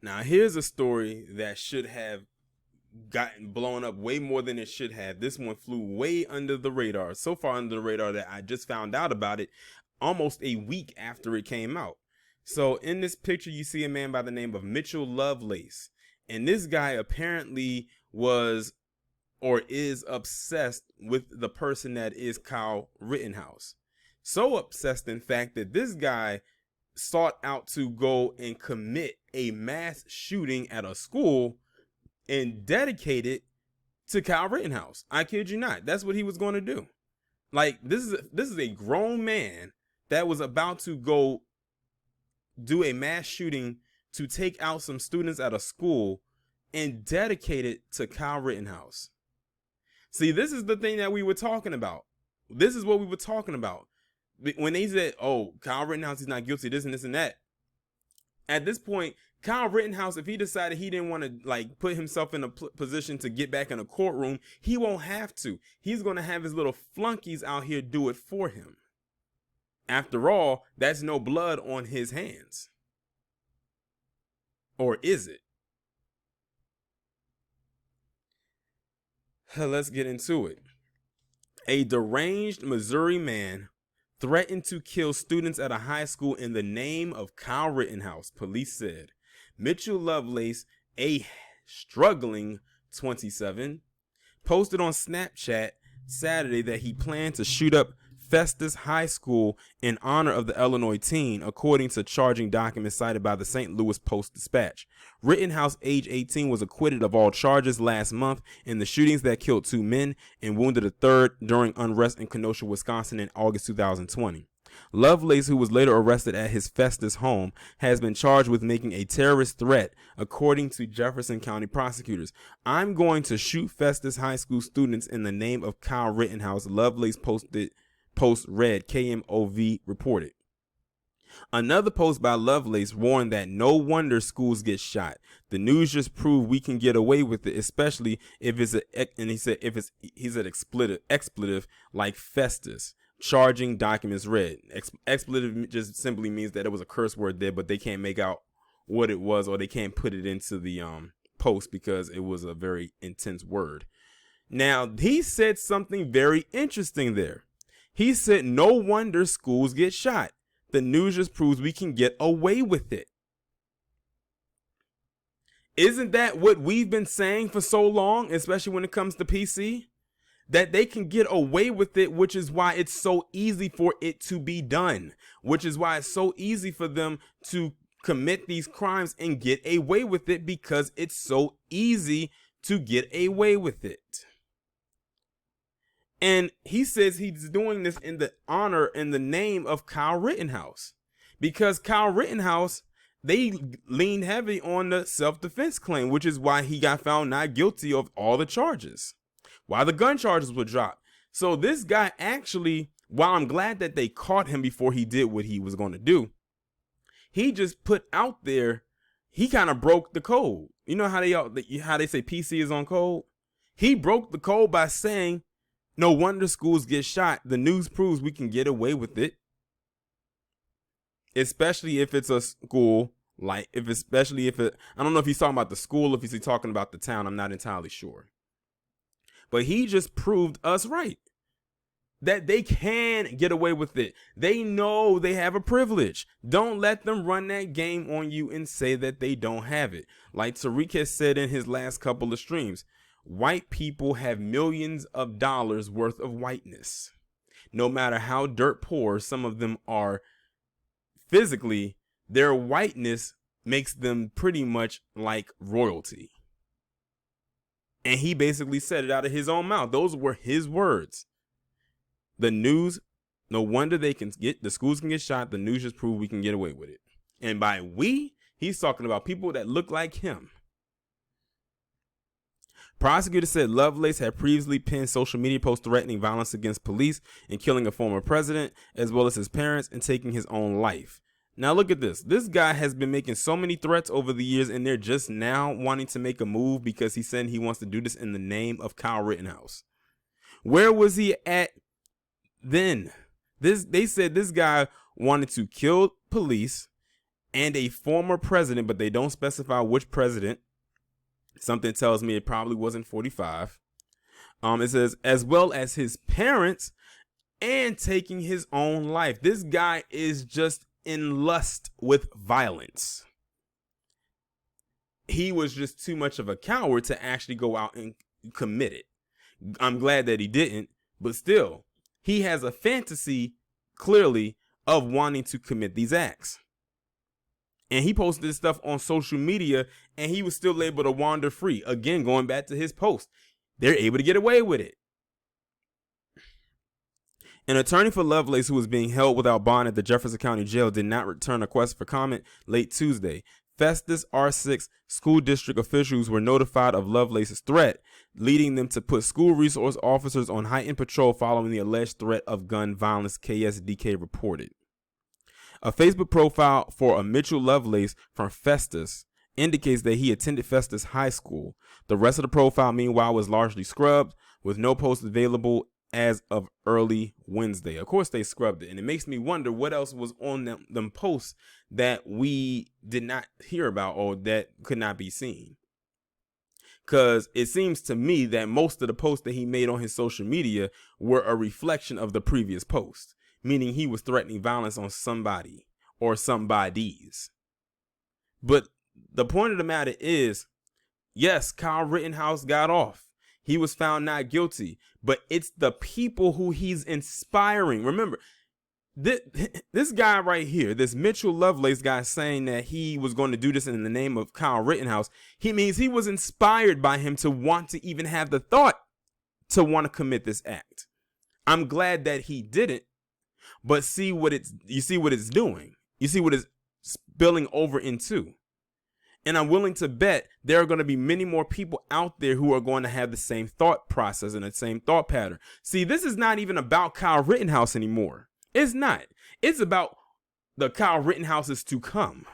Now, here's a story that should have gotten blown up way more than it should have. This one flew way under the radar, so far under the radar that I just found out about it almost a week after it came out. So in this picture, you see a man by the name of Mitchell Lovelace. And this guy apparently was or is obsessed with the person that is Kyle Rittenhouse. So obsessed, in fact, that this guy sought out to go and commit a mass shooting at a school and dedicate it to Kyle Rittenhouse. I kid you not. That's what he was going to do. Like, this is a grown man that was about to go do a mass shooting to take out some students at a school and dedicate it to Kyle Rittenhouse. See, this is the thing that we were talking about. This is what we were talking about. When they said, oh, Kyle Rittenhouse, he's not guilty, this and this and that. At this point, Kyle Rittenhouse, if he decided he didn't want to put himself in a position to get back in a courtroom, he won't have to. He's going to have his little flunkies out here do it for him. After all, that's no blood on his hands. Or is it? Let's get into it. A deranged Missouri man threatened to kill students at a high school in the name of Kyle Rittenhouse, police said. Mitchell Lovelace, a struggling 27, posted on Snapchat Saturday that he planned to shoot up Festus High School in honor of the Illinois teen, according to charging documents cited by the St. Louis Post-Dispatch. Rittenhouse, age 18, was acquitted of all charges last month in the shootings that killed 2 men and wounded a third during unrest in Kenosha, Wisconsin in August 2020. Lovelace, who was later arrested at his Festus home, has been charged with making a terrorist threat, according to Jefferson County prosecutors. I'm going to shoot Festus High School students in the name of Kyle Rittenhouse, Lovelace post read, KMOV reported. Another post by Lovelace warned that no wonder schools get shot. The news just proved we can get away with it, especially if it's and he said if he's an expletive like Festus. Charging documents read. Expletive just simply means that it was a curse word there, but they can't make out what it was, or they can't put it into the post because it was a very intense word. Now, he said something very interesting there. He said, no wonder schools get shot. The news just proves we can get away with it. Isn't that what we've been saying for so long, especially when it comes to PC? That they can get away with it, which is why it's so easy for it to be done. Which is why it's so easy for them to commit these crimes and get away with it, because it's so easy to get away with it. And he says he's doing this in the honor, in the name of Kyle Rittenhouse. Because Kyle Rittenhouse, they leaned heavy on the self-defense claim, which is why he got found not guilty of all the charges. Why the gun charges were dropped. So this guy actually, while I'm glad that they caught him before he did what he was going to do, he just put out there, he kind of broke the code. You know how they say PC is on code? He broke the code by saying, no wonder schools get shot. The news proves we can get away with it. Especially if it's a school, I don't know if he's talking about the school, if he's talking about the town, I'm not entirely sure. But he just proved us right. That they can get away with it. They know they have a privilege. Don't let them run that game on you and say that they don't have it. Like Tariq has said in his last couple of streams, white people have millions of dollars worth of whiteness. No matter how dirt poor some of them are physically, their whiteness makes them pretty much like royalty. And he basically said it out of his own mouth. Those were his words. The news, no wonder the schools can get shot. The news just proved we can get away with it. And by we, he's talking about people that look like him. Prosecutors said Lovelace had previously penned social media posts threatening violence against police and killing a former president, as well as his parents, and taking his own life. Now look at this. This guy has been making so many threats over the years, and they're just now wanting to make a move because he said he wants to do this in the name of Kyle Rittenhouse. Where was he at then? They said this guy wanted to kill police and a former president, but they don't specify which president. Something tells me it probably wasn't 45. It says, as well as his parents, and taking his own life. This guy is just in lust with violence. He was just too much of a coward to actually go out and commit it. I'm glad that he didn't, but still, he has a fantasy, clearly, of wanting to commit these acts. And he posted this stuff on social media, and he was still able to wander free. Again, going back to his post, they're able to get away with it. An attorney for Lovelace, who was being held without bond at the Jefferson County Jail, did not return a request for comment late Tuesday. Festus R6 school district officials were notified of Lovelace's threat, leading them to put school resource officers on heightened patrol following the alleged threat of gun violence, KSDK reported. A Facebook profile for a Mitchell Lovelace from Festus indicates that he attended Festus High School. The rest of the profile, meanwhile, was largely scrubbed, with no posts available as of early Wednesday. Of course, they scrubbed it, and it makes me wonder what else was on them posts that we did not hear about or that could not be seen. Because it seems to me that most of the posts that he made on his social media were a reflection of the previous post, meaning he was threatening violence on somebody or somebodies. But the point of the matter is, yes, Kyle Rittenhouse got off. He was found not guilty, but it's the people who he's inspiring. Remember, this guy right here, this Mitchell Lovelace guy, saying that he was going to do this in the name of Kyle Rittenhouse, he means he was inspired by him to want to even have the thought to want to commit this act. I'm glad that he didn't, but you see what it's doing. You see what it's spilling over into. And I'm willing to bet there are going to be many more people out there who are going to have the same thought process and the same thought pattern. See, this is not even about Kyle Rittenhouse anymore. It's not. It's about the Kyle Rittenhouses to come.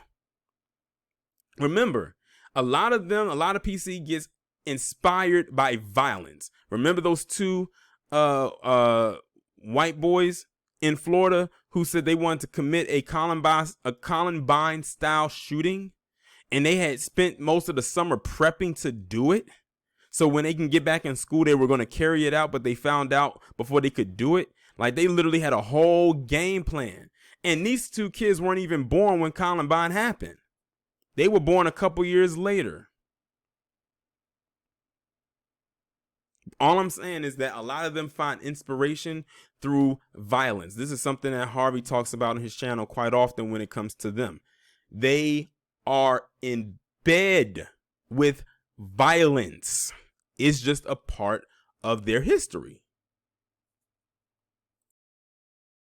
Remember, a lot of PC gets inspired by violence. Remember those two white boys in Florida who said they wanted to commit a Columbine style shooting? And they had spent most of the summer prepping to do it. So when they can get back in school, they were going to carry it out, but they found out before they could do it. Like, they literally had a whole game plan. And these two kids weren't even born when Columbine happened. They were born a couple years later. All I'm saying is that a lot of them find inspiration through violence. This is something that Harvey talks about on his channel quite often when it comes to them. They are in bed with violence. It's just a part of their history.